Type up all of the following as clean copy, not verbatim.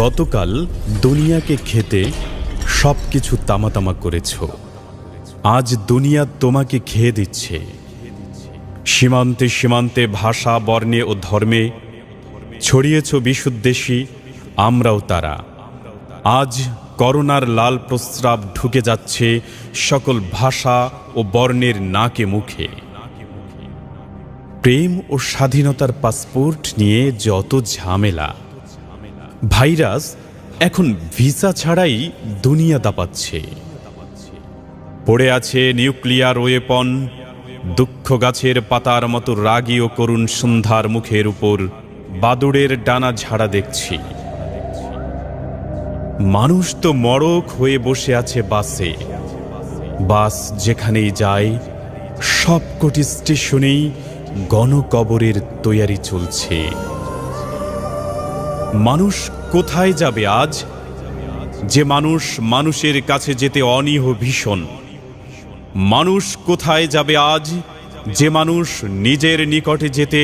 গতকাল দুনিয়াকে খেতে সবকিছু তামাতামা করেছ, আজ দুনিয়া তোমাকে খেয়ে দিচ্ছে। সীমান্তে সীমান্তে ভাষা, বর্ণে ও ধর্মে ছড়িয়েছ বিশুদ্দেশী, আমরাও তারা। আজ করোনার লাল প্রস্রাব ঢুকে যাচ্ছে সকল ভাষা ও বর্ণের নাকে মুখে। প্রেম ও স্বাধীনতার পাসপোর্ট নিয়ে যত ঝামেলা, ভাইরাস এখন ভিসা ছাড়াই দুনিয়া দাপাচ্ছে। পড়ে আছে নিউক্লিয়ার ওয়েপন, দুঃখ গাছের পাতার মতো রাগী ও করুণ সন্ধ্যার মুখের উপর বাদুড়ের ডানা ঝাড়া দেখছি। মানুষ তো মড়ক হয়ে বসে আছে বাসে। বাস যেখানেই যায় সবকটি স্টেশনেই গণকবরের তৈয়ারি চলছে। মানুষ কোথায় যাবে আজ, যে মানুষ মানুষের কাছে যেতে অনীহ ভীষণ? মানুষ কোথায় যাবে আজ, যে মানুষ নিজের নিকটে যেতে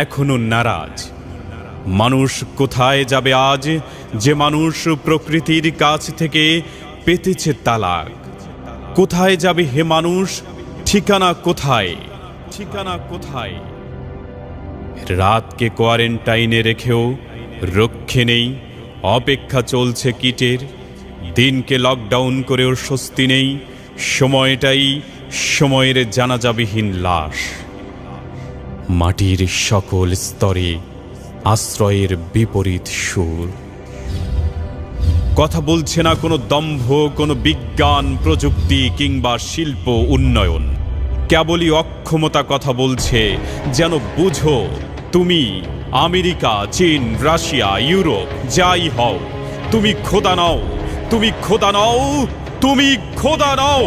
এখনো নারাজ? মানুষ কোথায় যাবে আজ, যে মানুষ প্রকৃতির কাছ থেকে পেতেছে তালাক? কোথায় যাবে হে মানুষ, ঠিকানা কোথায়, ঠিকানা কোথায়? রাতকে কোয়ারেন্টাইনে রেখেও রক্ষে নেই, অপেক্ষা চলছে কিটের। দিনকে লকডাউন করেও স্বস্তি নেই, সময়টাই সময়ের জানাজাবিহীন লাশ। মাটির সকল স্তরে আশ্রয়ের বিপরীত সুর। কথা বলছে না কোনো দম্ভ, কোনো বিজ্ঞান, প্রযুক্তি কিংবা শিল্প উন্নয়ন। কেবলই অক্ষমতা কথা বলছে, যেন বুঝো তুমি আমেরিকা, চীন, রাশিয়া, ইউরোপ যাই হও, তুমি খোদা নও, তুমি খোদা নও, তুমি খোদা নও।